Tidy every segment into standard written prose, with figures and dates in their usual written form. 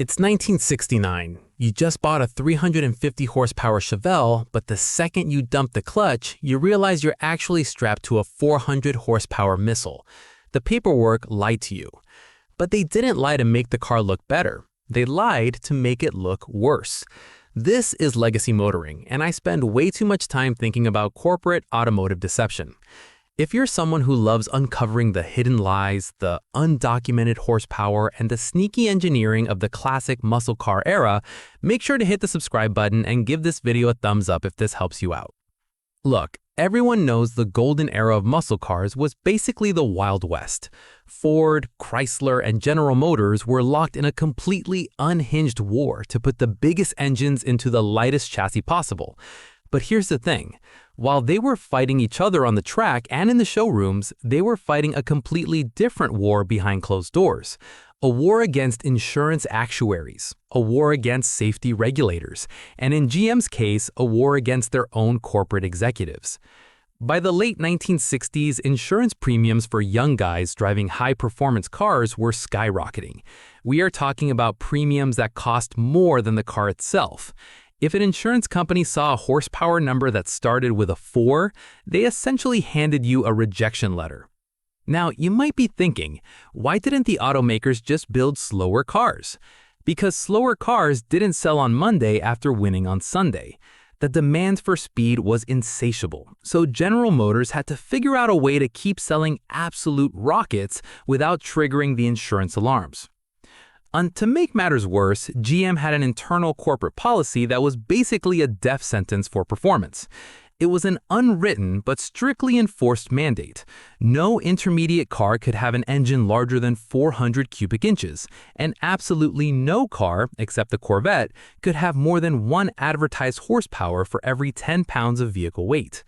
It's 1969. You just bought a 350 horsepower Chevelle, but the second you dump the clutch, you realize you're actually strapped to a 400 horsepower missile. The paperwork lied to you. But they didn't lie to make the car look better. They lied to make it look worse. This is legacy motoring, and I spend way too much time thinking about corporate automotive deception. If you're someone who loves uncovering the hidden lies, the undocumented horsepower, and the sneaky engineering of the classic muscle car era, make sure to hit the subscribe button and give this video a thumbs up if this helps you out. Look, everyone knows the golden era of muscle cars was basically the Wild West. Ford, Chrysler, and General Motors were locked in a completely unhinged war to put the biggest engines into the lightest chassis possible. But here's the thing. While they were fighting each other on the track and in the showrooms, they were fighting a completely different war behind closed doors. A war against insurance actuaries, a war against safety regulators, and in GM's case, a war against their own corporate executives. By the late 1960s, insurance premiums for young guys driving high-performance cars were skyrocketing. We are talking about premiums that cost more than the car itself. If an insurance company saw a horsepower number that started with a 4, they essentially handed you a rejection letter. Now, you might be thinking, why didn't the automakers just build slower cars? Because slower cars didn't sell on Monday after winning on Sunday. The demand for speed was insatiable, so General Motors had to figure out a way to keep selling absolute rockets without triggering the insurance alarms. And to make matters worse, GM had an internal corporate policy that was basically a death sentence for performance. It was an unwritten but strictly enforced mandate. No intermediate car could have an engine larger than 400 cubic inches, and absolutely no car, except the Corvette, could have more than 1 advertised horsepower for every 10 pounds of vehicle weight.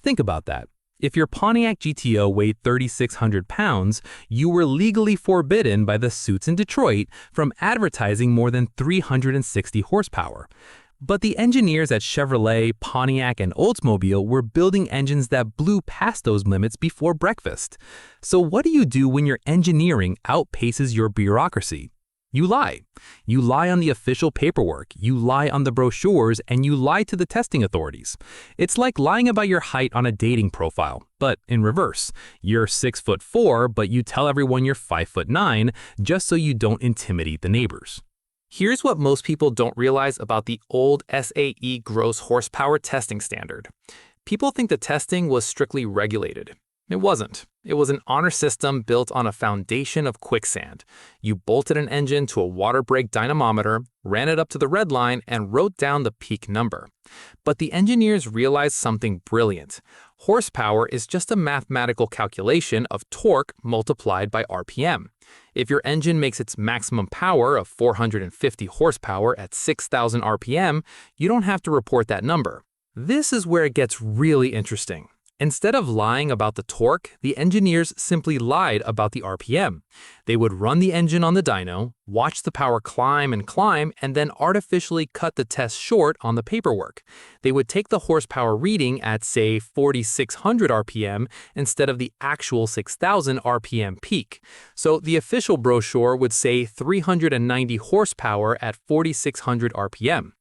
Think about that. If your Pontiac GTO weighed 3,600 pounds, you were legally forbidden by the suits in Detroit from advertising more than 360 horsepower. But the engineers at Chevrolet, Pontiac, and Oldsmobile were building engines that blew past those limits before breakfast. So what do you do when your engineering outpaces your bureaucracy? You lie. You lie on the official paperwork, you lie on the brochures, and you lie to the testing authorities. It's like lying about your height on a dating profile, but in reverse. You're 6'4", but you tell everyone you're 5'9", just so you don't intimidate the neighbors. Here's what most people don't realize about the old SAE gross horsepower testing standard. People think the testing was strictly regulated. It wasn't. It was an honor system built on a foundation of quicksand. You bolted an engine to a water brake dynamometer, ran it up to the red line, and wrote down the peak number. But the engineers realized something brilliant. Horsepower is just a mathematical calculation of torque multiplied by RPM. If your engine makes its maximum power of 450 horsepower at 6,000 RPM, you don't have to report that number. This is where it gets really interesting. Instead of lying about the torque, the engineers simply lied about the RPM. They would run the engine on the dyno, watch the power climb, and then artificially cut the test short on the paperwork. They would take the horsepower reading at, say, 4,600 RPM instead of the actual 6,000 RPM peak. So the official brochure would say 390 horsepower at 4,600 RPM.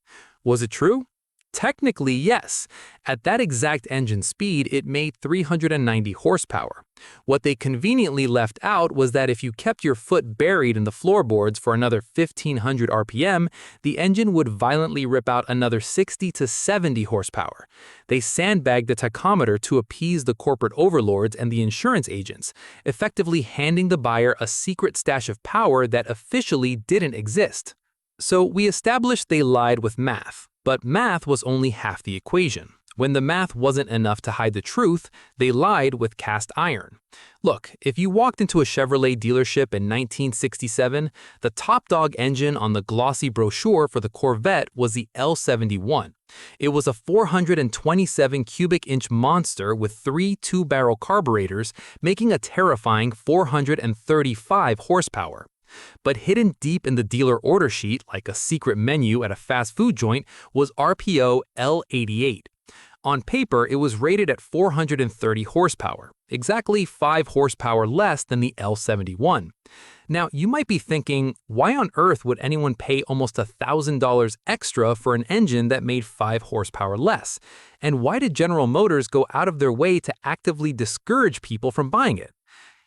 Was it true? Technically, yes. At that exact engine speed, it made 390 horsepower. What they conveniently left out was that if you kept your foot buried in the floorboards for another 1,500 RPM, the engine would violently rip out another 60 to 70 horsepower. They sandbagged the tachometer to appease the corporate overlords and the insurance agents, effectively handing the buyer a secret stash of power that officially didn't exist. So we established they lied with math. But math was only half the equation. When the math wasn't enough to hide the truth, they lied with cast iron. Look, if you walked into a Chevrolet dealership in 1967, the top dog engine on the glossy brochure for the Corvette was the L71. It was a 427 cubic inch monster with 3 two-barrel carburetors, making a terrifying 435 horsepower. But hidden deep in the dealer order sheet, like a secret menu at a fast food joint, was RPO L88. On paper, it was rated at 430 horsepower, exactly 5 horsepower less than the L71. Now, you might be thinking, why on earth would anyone pay almost $1,000 extra for an engine that made 5 horsepower less? And why did General Motors go out of their way to actively discourage people from buying it?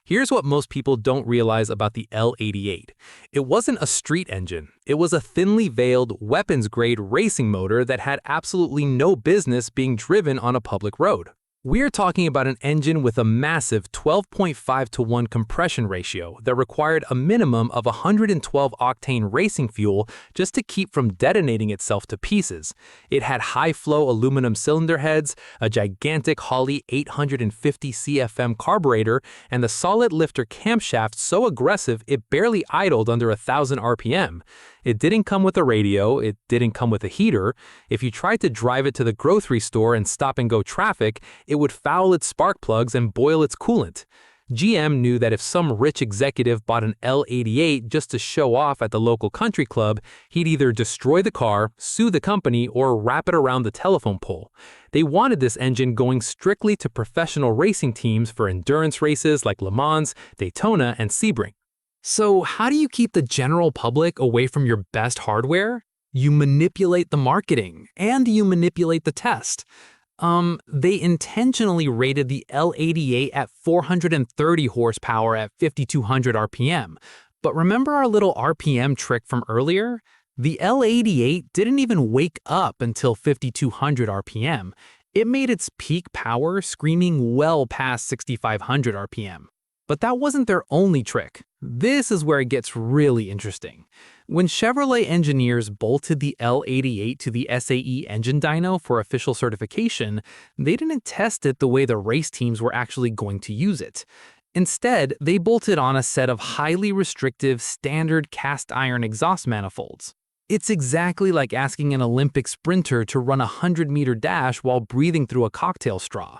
Here's what most people don't realize about the L88. It wasn't a street engine. It was a thinly veiled, weapons-grade racing motor that had absolutely no business being driven on a public road. We're talking about an engine with a massive 12.5-to-1 compression ratio that required a minimum of 112-octane racing fuel just to keep from detonating itself to pieces. It had high-flow aluminum cylinder heads, a gigantic Holley 850 CFM carburetor, and the solid lifter camshaft so aggressive it barely idled under 1,000 RPM. It didn't come with a radio, it didn't come with a heater. If you tried to drive it to the grocery store and stop-and-go traffic, it would foul its spark plugs and boil its coolant. GM knew that if some rich executive bought an L88 just to show off at the local country club, he'd either destroy the car, sue the company, or wrap it around the telephone pole. They wanted this engine going strictly to professional racing teams for endurance races like Le Mans, Daytona, and Sebring. So how do you keep the general public away from your best hardware? You manipulate the marketing, and you manipulate the test. They intentionally rated the L88 at 430 horsepower at 5,200 RPM. But remember our little RPM trick from earlier? The L88 didn't even wake up until 5,200 RPM. It made its peak power screaming well past 6,500 RPM. But that wasn't their only trick. This is where it gets really interesting. When Chevrolet engineers bolted the L88 to the SAE engine dyno for official certification, they didn't test it the way the race teams were actually going to use it. Instead, they bolted on a set of highly restrictive standard cast iron exhaust manifolds. It's exactly like asking an Olympic sprinter to run a 100-meter dash while breathing through a cocktail straw.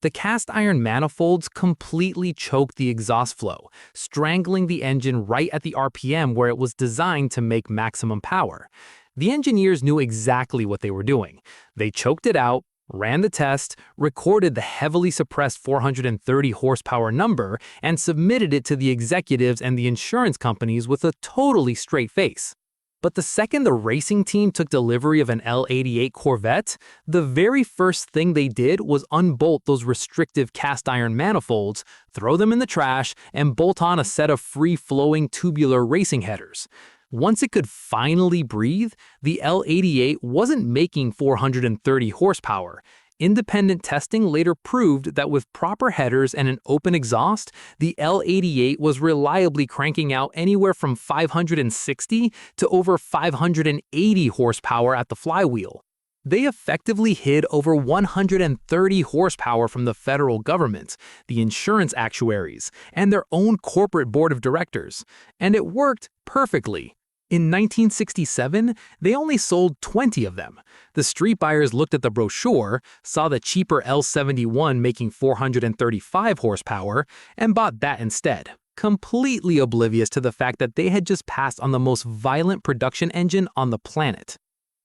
The cast iron manifolds completely choked the exhaust flow, strangling the engine right at the RPM where it was designed to make maximum power. The engineers knew exactly what they were doing. They choked it out, ran the test, recorded the heavily suppressed 430 horsepower number, and submitted it to the executives and the insurance companies with a totally straight face. But the second the racing team took delivery of an L88 Corvette, the very first thing they did was unbolt those restrictive cast iron manifolds, throw them in the trash, and bolt on a set of free-flowing tubular racing headers. Once it could finally breathe, the L88 wasn't making 430 horsepower. Independent testing later proved that with proper headers and an open exhaust, the L88 was reliably cranking out anywhere from 560 to over 580 horsepower at the flywheel. They effectively hid over 130 horsepower from the federal government, the insurance actuaries, and their own corporate board of directors. And it worked perfectly. In 1967, they only sold 20 of them. The street buyers looked at the brochure, saw the cheaper L71 making 435 horsepower, and bought that instead, completely oblivious to the fact that they had just passed on the most violent production engine on the planet.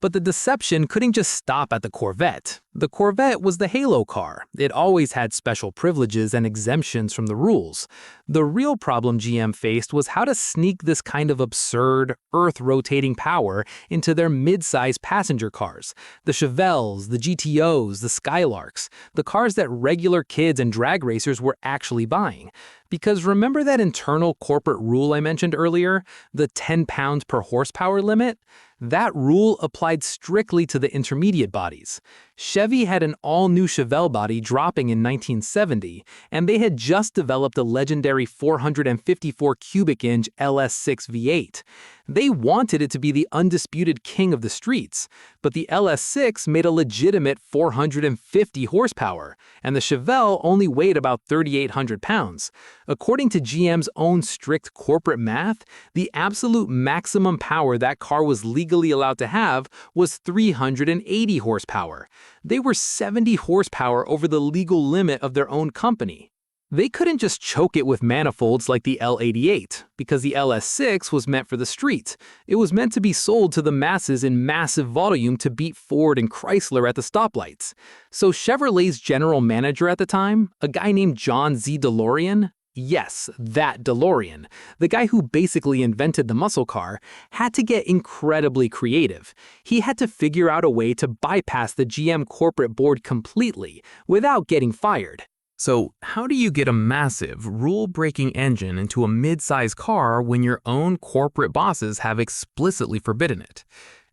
But the deception couldn't just stop at the Corvette. The Corvette was the halo car. It always had special privileges and exemptions from the rules. The real problem GM faced was how to sneak this kind of absurd, earth-rotating power into their mid-size passenger cars. The Chevelles, the GTOs, the Skylarks, the cars that regular kids and drag racers were actually buying. Because remember that internal corporate rule I mentioned earlier, the 10 pounds per horsepower limit? That rule applied strictly to the intermediate bodies. Chevy had an all-new Chevelle body dropping in 1970, and they had just developed a legendary 454 cubic inch LS6 V8. They wanted it to be the undisputed king of the streets, but the LS6 made a legitimate 450 horsepower, and the Chevelle only weighed about 3,800 pounds. According to GM's own strict corporate math, the absolute maximum power that car was legally allowed to have was 380 horsepower. They were 70 horsepower over the legal limit of their own company. They couldn't just choke it with manifolds like the L88, because the LS6 was meant for the street. It was meant to be sold to the masses in massive volume to beat Ford and Chrysler at the stoplights. So Chevrolet's general manager at the time, a guy named John Z. DeLorean, Yes, that DeLorean, the guy who basically invented the muscle car, had to get incredibly creative. He had to figure out a way to bypass the GM corporate board completely without getting fired. So, how do you get a massive, rule-breaking engine into a mid-size car when your own corporate bosses have explicitly forbidden it?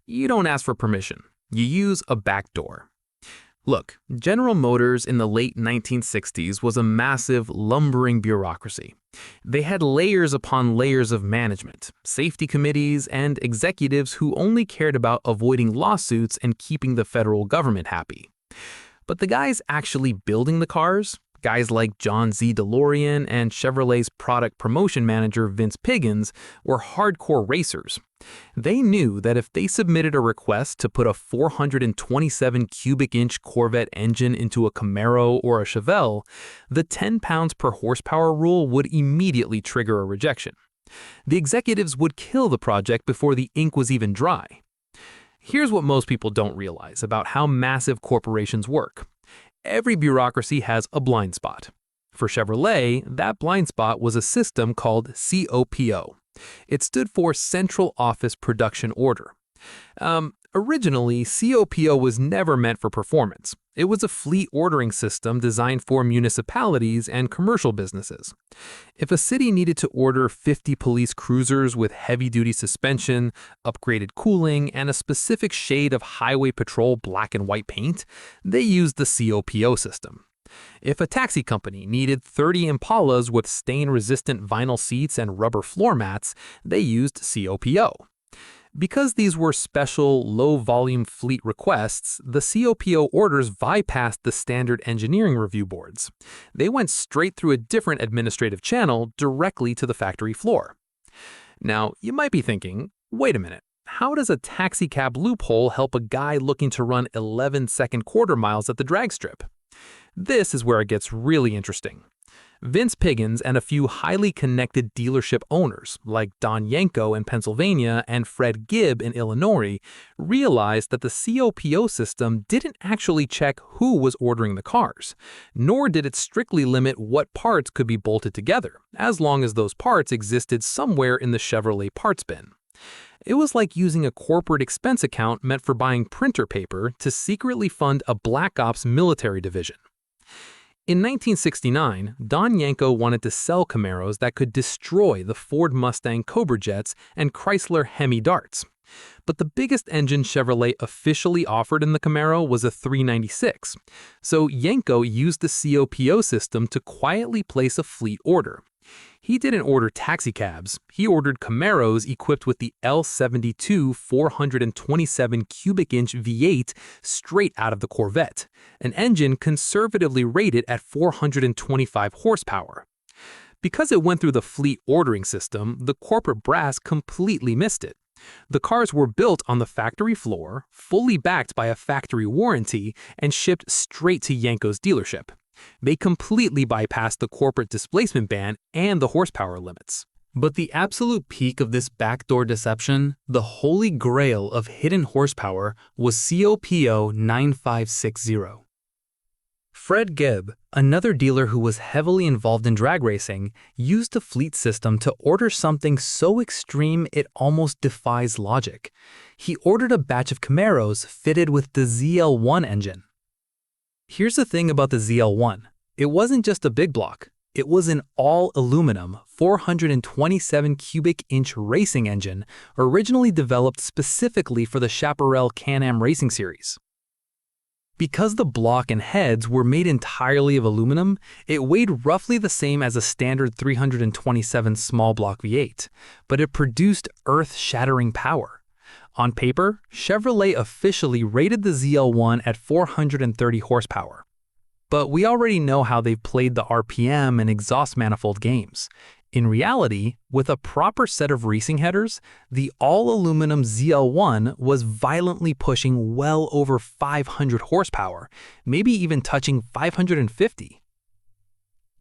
You don't ask for permission. You use a backdoor. Look, General Motors in the late 1960s was a massive, lumbering bureaucracy. They had layers upon layers of management, safety committees, and executives who only cared about avoiding lawsuits and keeping the federal government happy. But the guys actually building the cars, guys like John Z. DeLorean and Chevrolet's product promotion manager Vince Piggins, were hardcore racers. They knew that if they submitted a request to put a 427 cubic inch Corvette engine into a Camaro or a Chevelle, the 10 pounds per horsepower rule would immediately trigger a rejection. The executives would kill the project before the ink was even dry. Here's what most people don't realize about how massive corporations work. Every bureaucracy has a blind spot. For Chevrolet, that blind spot was a system called COPO. It stood for Central Office Production Order. Originally, COPO was never meant for performance. It was a fleet ordering system designed for municipalities and commercial businesses. If a city needed to order 50 police cruisers with heavy-duty suspension, upgraded cooling, and a specific shade of highway patrol black and white paint, they used the COPO system. If a taxi company needed 30 Impalas with stain-resistant vinyl seats and rubber floor mats, they used COPO. Because these were special, low-volume fleet requests, the COPO orders bypassed the standard engineering review boards. They went straight through a different administrative channel directly to the factory floor. Now, you might be thinking, wait a minute, how does a taxicab loophole help a guy looking to run 11-second quarter miles at the drag strip? This is where it gets really interesting. Vince Piggins and a few highly connected dealership owners, like Don Yenko in Pennsylvania and Fred Gibb in Illinois, realized that the COPO system didn't actually check who was ordering the cars, nor did it strictly limit what parts could be bolted together, as long as those parts existed somewhere in the Chevrolet parts bin. It was like using a corporate expense account meant for buying printer paper to secretly fund a Black Ops military division. In 1969, Don Yenko wanted to sell Camaros that could destroy the Ford Mustang Cobra Jets and Chrysler Hemi Darts. But the biggest engine Chevrolet officially offered in the Camaro was a 396, so Yenko used the COPO system to quietly place a fleet order. He didn't order taxicabs, he ordered Camaros equipped with the L88 427 cubic inch V8 straight out of the Corvette, an engine conservatively rated at 425 horsepower. Because it went through the fleet ordering system, the corporate brass completely missed it. The cars were built on the factory floor, fully backed by a factory warranty, and shipped straight to Yenko's dealership. They completely bypassed the corporate displacement ban and the horsepower limits. But the absolute peak of this backdoor deception, the holy grail of hidden horsepower, was COPO 9560. Fred Gibb, another dealer who was heavily involved in drag racing, used the fleet system to order something so extreme it almost defies logic. He ordered a batch of Camaros fitted with the ZL1 engine. Here's the thing about the ZL1. It wasn't just a big block. It was an all-aluminum 427 cubic inch racing engine originally developed specifically for the Chaparral Can-Am racing series. Because the block and heads were made entirely of aluminum, it weighed roughly the same as a standard 327 small block V8, but it produced earth-shattering power. On paper, Chevrolet officially rated the ZL1 at 430 horsepower. But we already know how they've played the RPM and exhaust manifold games. In reality, with a proper set of racing headers, the all-aluminum ZL1 was violently pushing well over 500 horsepower, maybe even touching 550.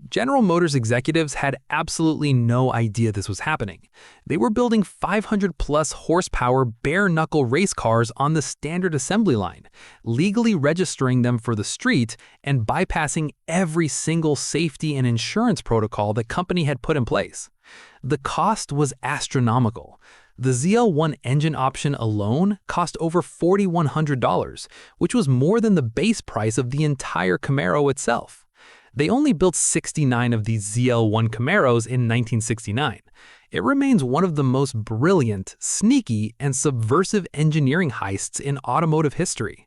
General Motors executives had absolutely no idea this was happening. They were building 500-plus horsepower bare-knuckle race cars on the standard assembly line, legally registering them for the street and bypassing every single safety and insurance protocol the company had put in place. The cost was astronomical. The ZL1 engine option alone cost over $4,100, which was more than the base price of the entire Camaro itself. They only built 69 of these ZL1 Camaros in 1969. It remains one of the most brilliant, sneaky, and subversive engineering heists in automotive history.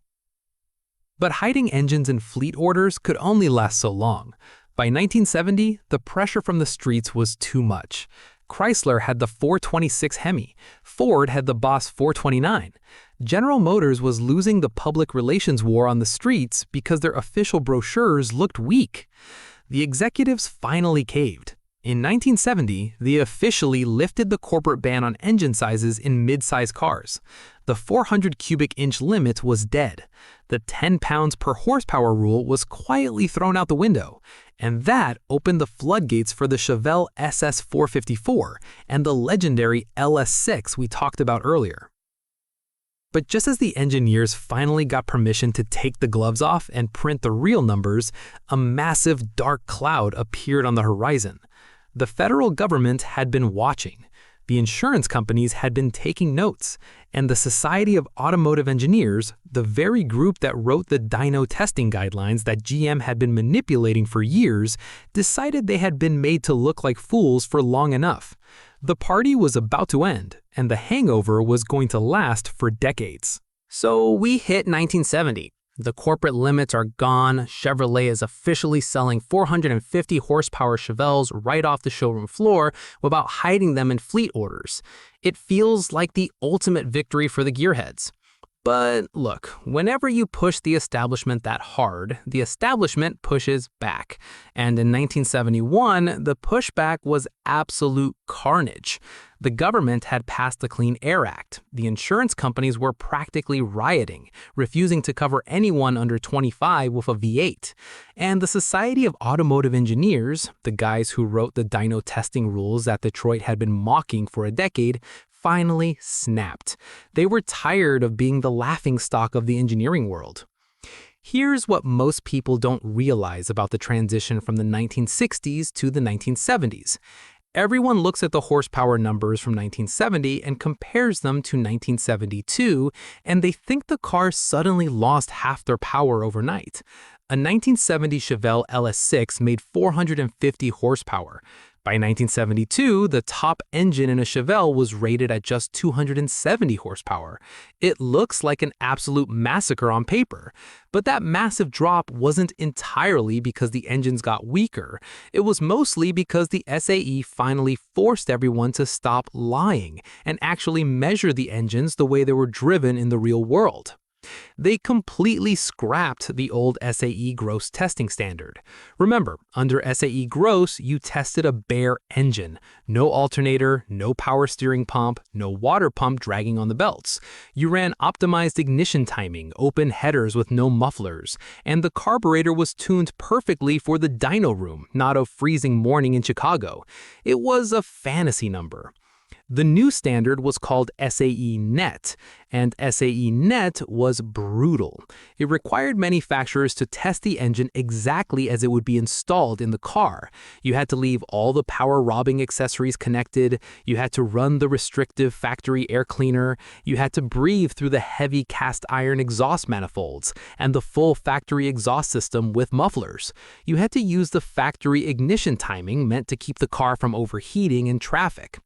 But hiding engines in fleet orders could only last so long. By 1970, the pressure from the streets was too much. Chrysler had the 426 Hemi. Ford had the Boss 429. General Motors was losing the public relations war on the streets because their official brochures looked weak. The executives finally caved. In 1970, they officially lifted the corporate ban on engine sizes in mid-size cars. The 400 cubic inch limit was dead. The 10 pounds per horsepower rule was quietly thrown out the window. And that opened the floodgates for the Chevelle SS454 and the legendary LS6 we talked about earlier. But just as the engineers finally got permission to take the gloves off and print the real numbers, a massive dark cloud appeared on the horizon. The federal government had been watching. The insurance companies had been taking notes, and the Society of Automotive Engineers, the very group that wrote the dyno testing guidelines that GM had been manipulating for years, decided they had been made to look like fools for long enough. The party was about to end, and the hangover was going to last for decades. So we hit 1970. The corporate limits are gone. Chevrolet is officially selling 450 horsepower Chevelles right off the showroom floor without hiding them in fleet orders. It feels like the ultimate victory for the gearheads. But look, whenever you push the establishment that hard, the establishment pushes back. And in 1971, the pushback was absolute carnage. The government had passed the Clean Air Act. The insurance companies were practically rioting, refusing to cover anyone under 25 with a V8. And the Society of Automotive Engineers, the guys who wrote the dyno testing rules that Detroit had been mocking for a decade, finally snapped. They were tired of being the laughingstock of the engineering world. Here's what most people don't realize about the transition from the 1960s to the 1970s. Everyone looks at the horsepower numbers from 1970 and compares them to 1972, and they think the cars suddenly lost half their power overnight. A 1970 Chevelle LS6 made 450 horsepower. By 1972, the top engine in a Chevelle was rated at just 270 horsepower. It looks like an absolute massacre on paper. But that massive drop wasn't entirely because the engines got weaker. It was mostly because the SAE finally forced everyone to stop lying and actually measure the engines the way they were driven in the real world. They completely scrapped the old SAE gross testing standard. Remember, under SAE gross, you tested a bare engine. No alternator, no power steering pump, no water pump dragging on the belts. You ran optimized ignition timing, open headers with no mufflers, and the carburetor was tuned perfectly for the dyno room, not a freezing morning in Chicago. It was a fantasy number. The new standard was called SAE Net, and SAE Net was brutal. It required manufacturers to test the engine exactly as it would be installed in the car. You had to leave all the power-robbing accessories connected, you had to run the restrictive factory air cleaner, you had to breathe through the heavy cast-iron exhaust manifolds, and the full factory exhaust system with mufflers. You had to use the factory ignition timing meant to keep the car from overheating in traffic.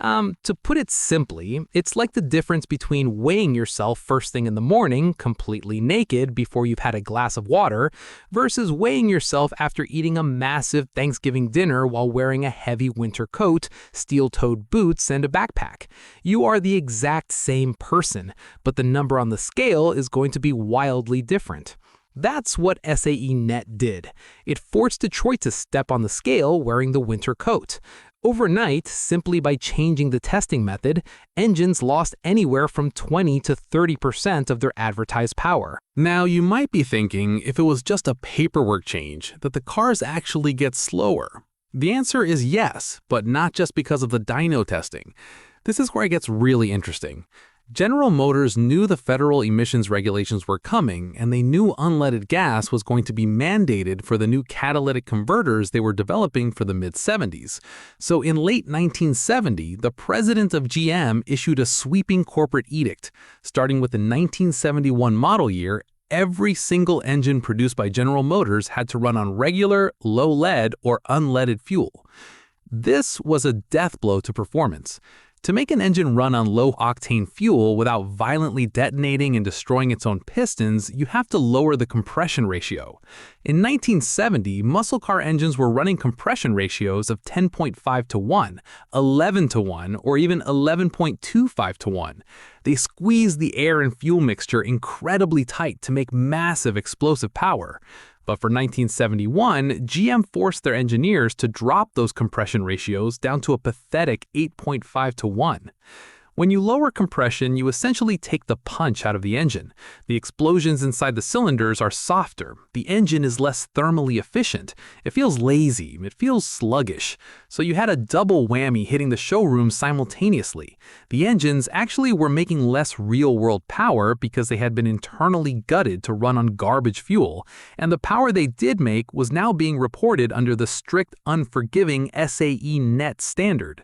To put it simply, it's like the difference between weighing yourself first thing in the morning, completely naked before you've had a glass of water, versus weighing yourself after eating a massive Thanksgiving dinner while wearing a heavy winter coat, steel-toed boots, and a backpack. You are the exact same person, but the number on the scale is going to be wildly different. That's what SAE Net did. It forced Detroit to step on the scale wearing the winter coat. Overnight, simply by changing the testing method, engines lost anywhere from 20 to 30% of their advertised power. Now, you might be thinking, if it was just a paperwork change, that the cars actually get slower. The answer is yes, but not just because of the dyno testing. This is where it gets really interesting. General Motors knew the federal emissions regulations were coming, and they knew unleaded gas was going to be mandated for the new catalytic converters they were developing for the mid-70s. So in late 1970, the president of GM issued a sweeping corporate edict. Starting with the 1971 model year, every single engine produced by General Motors had to run on regular, low-lead, or unleaded fuel. This was a death blow to performance. To make an engine run on low-octane fuel without violently detonating and destroying its own pistons, you have to lower the compression ratio. In 1970, muscle car engines were running compression ratios of 10.5 to 1, 11 to 1, or even 11.25 to 1. They squeezed the air and fuel mixture incredibly tight to make massive explosive power. But for 1971, GM forced their engineers to drop those compression ratios down to a pathetic 8.5 to 1. When you lower compression, you essentially take the punch out of the engine. The explosions inside the cylinders are softer. The engine is less thermally efficient. It feels lazy. It feels sluggish. So you had a double whammy hitting the showroom simultaneously. The engines actually were making less real-world power because they had been internally gutted to run on garbage fuel, and the power they did make was now being reported under the strict, unforgiving SAE net standard.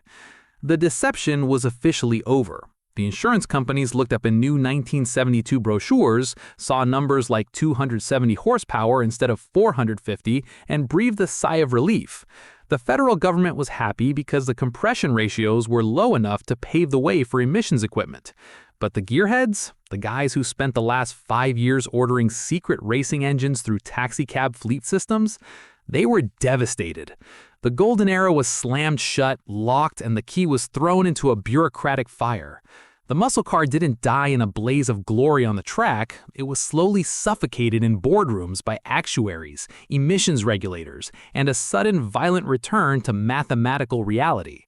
The deception was officially over. The insurance companies looked up in new 1972 brochures, saw numbers like 270 horsepower instead of 450, and breathed a sigh of relief. The federal government was happy because the compression ratios were low enough to pave the way for emissions equipment. But the gearheads, the guys who spent the last 5 years ordering secret racing engines through taxicab fleet systems, they were devastated. The golden era was slammed shut, locked, and the key was thrown into a bureaucratic fire. The muscle car didn't die in a blaze of glory on the track. It was slowly suffocated in boardrooms by actuaries, emissions regulators, and a sudden violent return to mathematical reality.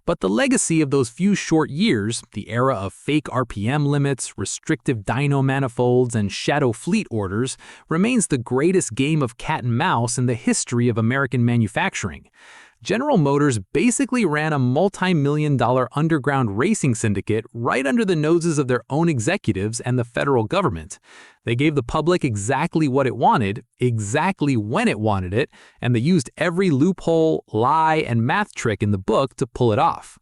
But the legacy of those few short years, the era of fake RPM limits, restrictive dyno manifolds, and shadow fleet orders, remains the greatest game of cat and mouse in the history of American manufacturing. General Motors basically ran a multi-million-dollar underground racing syndicate right under the noses of their own executives and the federal government. They gave the public exactly what it wanted, exactly when it wanted it, and they used every loophole, lie, and math trick in the book to pull it off.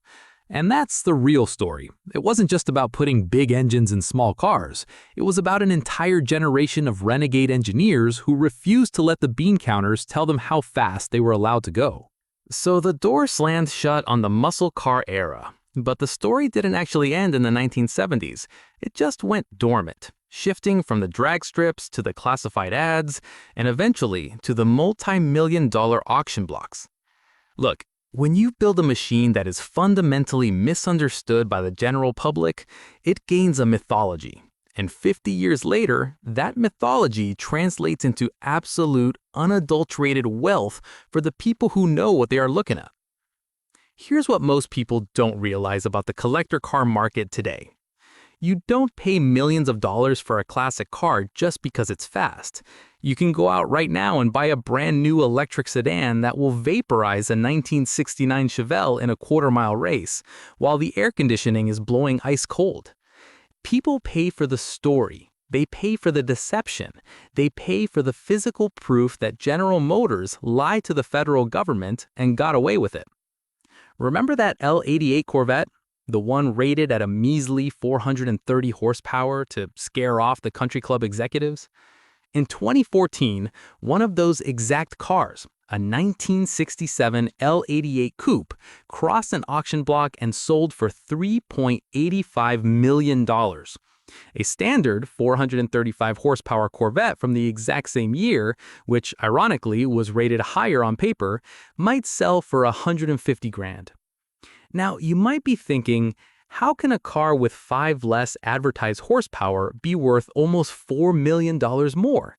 And that's the real story. It wasn't just about putting big engines in small cars. It was about an entire generation of renegade engineers who refused to let the bean counters tell them how fast they were allowed to go. So the door slammed shut on the muscle car era. But the story didn't actually end in the 1970s. It just went dormant, shifting from the drag strips to the classified ads, and eventually to the multi-million-dollar auction blocks. Look, when you build a machine that is fundamentally misunderstood by the general public, it gains a mythology. And 50 years later, that mythology translates into absolute, unadulterated wealth for the people who know what they are looking at. Here's what most people don't realize about the collector car market today. You don't pay millions of dollars for a classic car just because it's fast. You can go out right now and buy a brand new electric sedan that will vaporize a 1969 Chevelle in a quarter-mile race, while the air conditioning is blowing ice cold. People pay for the story. They pay for the deception. They pay for the physical proof that General Motors lied to the federal government and got away with it. Remember that L88 Corvette? The one rated at a measly 430 horsepower to scare off the country club executives? In 2014, one of those exact cars, a 1967 L88 Coupe, crossed an auction block and sold for $3.85 million. A standard 435 horsepower Corvette from the exact same year, which ironically was rated higher on paper, might sell for $150,000. Now, you might be thinking, how can a car with 5 less advertised horsepower be worth almost $4 million more?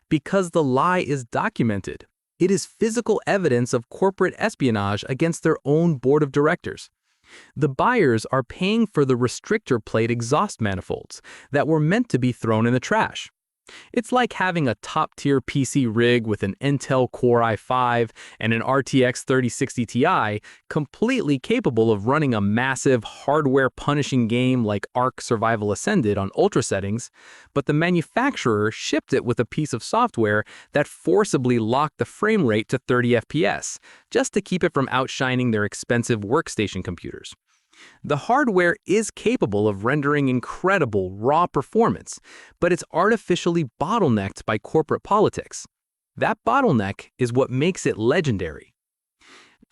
Because the lie is documented. It is physical evidence of corporate espionage against their own board of directors. The buyers are paying for the restrictor plate exhaust manifolds that were meant to be thrown in the trash. It's like having a top-tier PC rig with an Intel Core i5 and an RTX 3060 Ti completely capable of running a massive hardware-punishing game like Ark Survival Ascended on ultra settings, but the manufacturer shipped it with a piece of software that forcibly locked the frame rate to 30 FPS, just to keep it from outshining their expensive workstation computers. The hardware is capable of rendering incredible raw performance, but it's artificially bottlenecked by corporate politics. That bottleneck is what makes it legendary.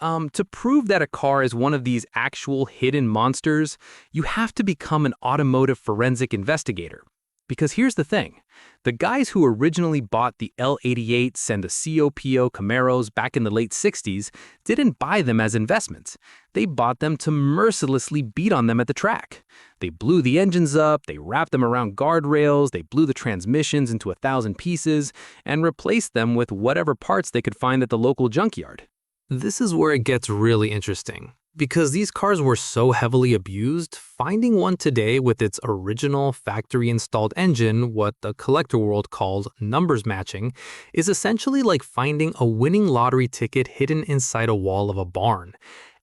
To prove that a car is one of these actual hidden monsters, you have to become an automotive forensic investigator. Because here's the thing, the guys who originally bought the L88s and the COPO Camaros back in the late 60s didn't buy them as investments. They bought them to mercilessly beat on them at the track. They blew the engines up, they wrapped them around guardrails, they blew the transmissions into 1,000 pieces, and replaced them with whatever parts they could find at the local junkyard. This is where it gets really interesting. Because these cars were so heavily abused, finding one today with its original factory-installed engine, what the collector world calls numbers matching, is essentially like finding a winning lottery ticket hidden inside a wall of a barn.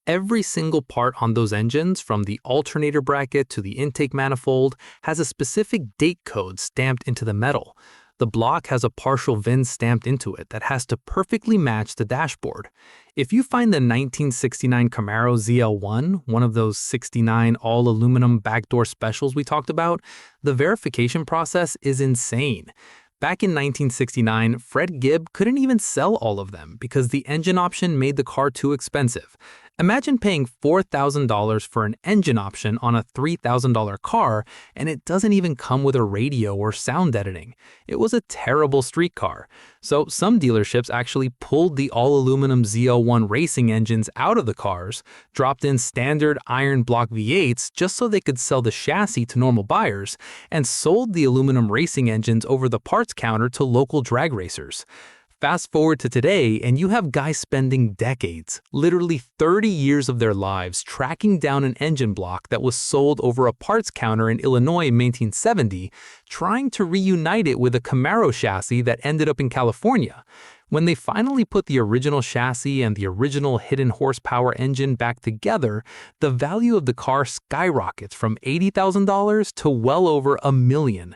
Every single part on those engines, from the alternator bracket to the intake manifold, has a specific date code stamped into the metal. The block has a partial VIN stamped into it that has to perfectly match the dashboard. If you find the 1969 Camaro ZL1, one of those 69 all-aluminum backdoor specials we talked about, the verification process is insane. Back in 1969, Fred Gibb couldn't even sell all of them because the engine option made the car too expensive. Imagine paying $4,000 for an engine option on a $3,000 car, and it doesn't even come with a radio or sound editing. It was a terrible street car. So some dealerships actually pulled the all-aluminum ZL1 racing engines out of the cars, dropped in standard iron block V8s just so they could sell the chassis to normal buyers, and sold the aluminum racing engines over the parts counter to local drag racers. Fast forward to today, and you have guys spending decades, literally 30 years of their lives, tracking down an engine block that was sold over a parts counter in Illinois in 1970, trying to reunite it with a Camaro chassis that ended up in California. When they finally put the original chassis and the original hidden horsepower engine back together, the value of the car skyrockets from $80,000 to well over $1 million.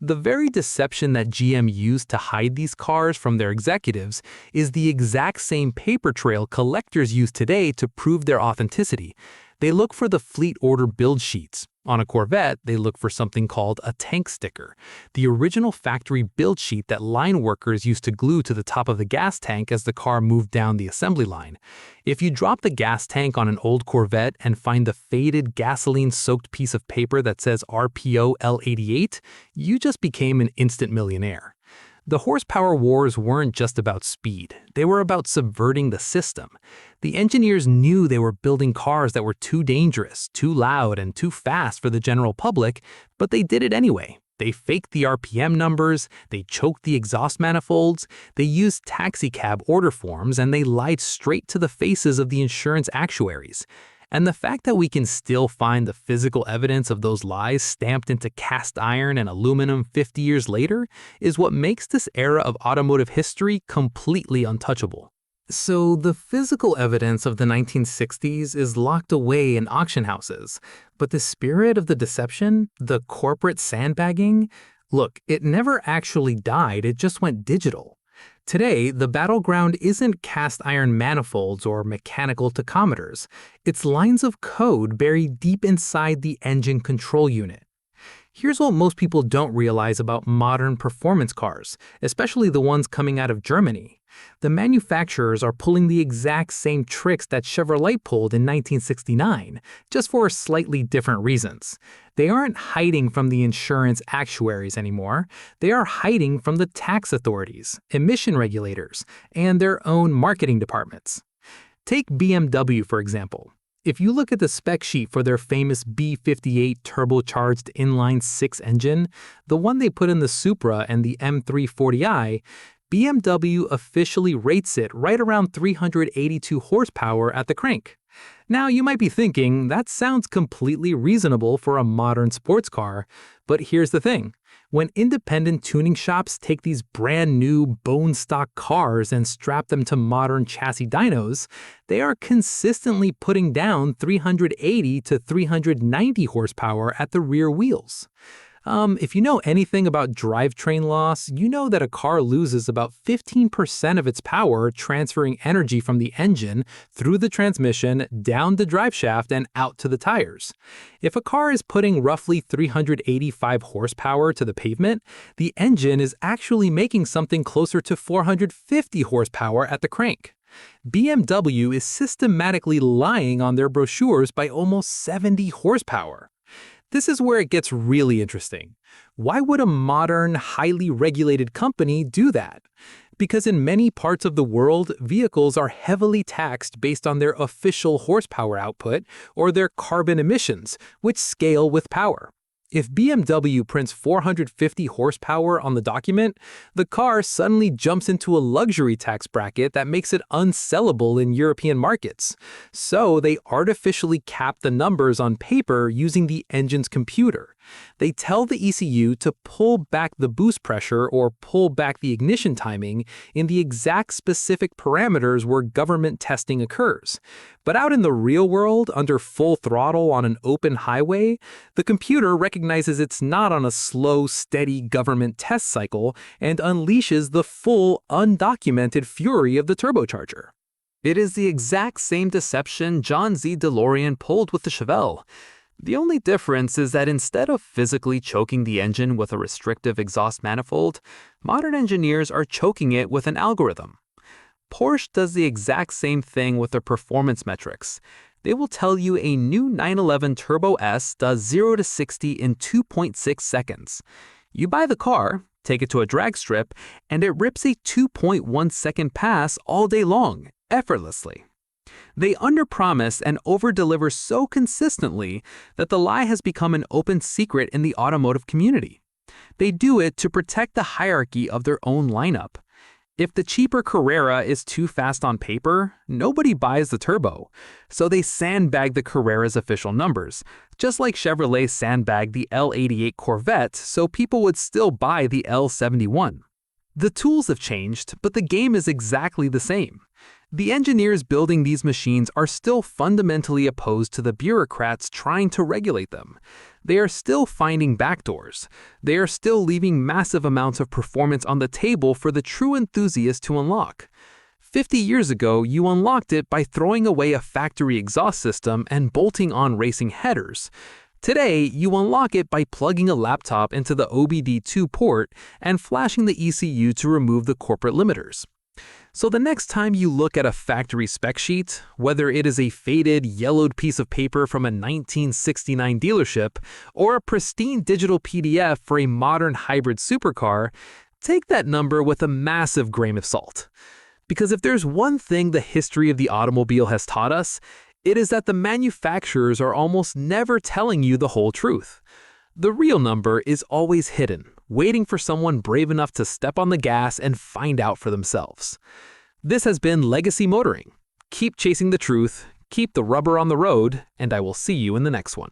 The very deception that GM used to hide these cars from their executives is the exact same paper trail collectors use today to prove their authenticity. They look for the fleet order build sheets. On a Corvette, they look for something called a tank sticker, the original factory build sheet that line workers used to glue to the top of the gas tank as the car moved down the assembly line. If you drop the gas tank on an old Corvette and find the faded gasoline-soaked piece of paper that says RPO L88, you just became an instant millionaire. The horsepower wars weren't just about speed, they were about subverting the system. The engineers knew they were building cars that were too dangerous, too loud, and too fast for the general public, but they did it anyway. They faked the RPM numbers, they choked the exhaust manifolds, they used taxicab order forms, and they lied straight to the faces of the insurance actuaries. And the fact that we can still find the physical evidence of those lies stamped into cast iron and aluminum 50 years later is what makes this era of automotive history completely untouchable. So the physical evidence of the 1960s is locked away in auction houses, but the spirit of the deception, the corporate sandbagging, look, it never actually died, it just went digital. Today, the battleground isn't cast iron manifolds or mechanical tachometers. It's lines of code buried deep inside the engine control unit. Here's what most people don't realize about modern performance cars, especially the ones coming out of Germany. The manufacturers are pulling the exact same tricks that Chevrolet pulled in 1969, just for slightly different reasons. They aren't hiding from the insurance actuaries anymore. They are hiding from the tax authorities, emission regulators, and their own marketing departments. Take BMW, for example. If you look at the spec sheet for their famous B58 turbocharged inline-six engine, the one they put in the Supra and the M340i, BMW officially rates it right around 382 horsepower at the crank. Now, you might be thinking, that sounds completely reasonable for a modern sports car, but here's the thing. When independent tuning shops take these brand new bone-stock cars and strap them to modern chassis dynos, they are consistently putting down 380 to 390 horsepower at the rear wheels. If you know anything about drivetrain loss, you know that a car loses about 15% of its power transferring energy from the engine through the transmission, down the driveshaft, and out to the tires. If a car is putting roughly 385 horsepower to the pavement, the engine is actually making something closer to 450 horsepower at the crank. BMW is systematically lying on their brochures by almost 70 horsepower. This is where it gets really interesting. Why would a modern, highly regulated company do that? Because in many parts of the world, vehicles are heavily taxed based on their official horsepower output or their carbon emissions, which scale with power. If BMW prints 450 horsepower on the document, the car suddenly jumps into a luxury tax bracket that makes it unsellable in European markets. So they artificially cap the numbers on paper using the engine's computer. They tell the ECU to pull back the boost pressure or pull back the ignition timing in the exact specific parameters where government testing occurs. But out in the real world, under full throttle on an open highway, the computer recognizes it's not on a slow, steady government test cycle and unleashes the full, undocumented fury of the turbocharger. It is the exact same deception John Z. DeLorean pulled with the Chevelle. The only difference is that instead of physically choking the engine with a restrictive exhaust manifold, modern engineers are choking it with an algorithm. Porsche does the exact same thing with their performance metrics. They will tell you a new 911 Turbo S does 0 to 60 in 2.6 seconds. You buy the car, take it to a drag strip, and it rips a 2.1 second pass all day long, effortlessly. They underpromise and overdeliver so consistently that the lie has become an open secret in the automotive community. They do it to protect the hierarchy of their own lineup. If the cheaper Carrera is too fast on paper, nobody buys the Turbo, so they sandbag the Carrera's official numbers, just like Chevrolet sandbagged the L88 Corvette so people would still buy the L71. The tools have changed, but the game is exactly the same. The engineers building these machines are still fundamentally opposed to the bureaucrats trying to regulate them. They are still finding backdoors. They are still leaving massive amounts of performance on the table for the true enthusiast to unlock. 50 years ago, you unlocked it by throwing away a factory exhaust system and bolting on racing headers. Today, you unlock it by plugging a laptop into the OBD2 port and flashing the ECU to remove the corporate limiters. So the next time you look at a factory spec sheet, whether it is a faded, yellowed piece of paper from a 1969 dealership or a pristine digital PDF for a modern hybrid supercar, take that number with a massive grain of salt. Because if there's one thing the history of the automobile has taught us, it is that the manufacturers are almost never telling you the whole truth. The real number is always hidden, waiting for someone brave enough to step on the gas and find out for themselves. This has been Legacy Motoring. Keep chasing the truth, keep the rubber on the road, and I will see you in the next one.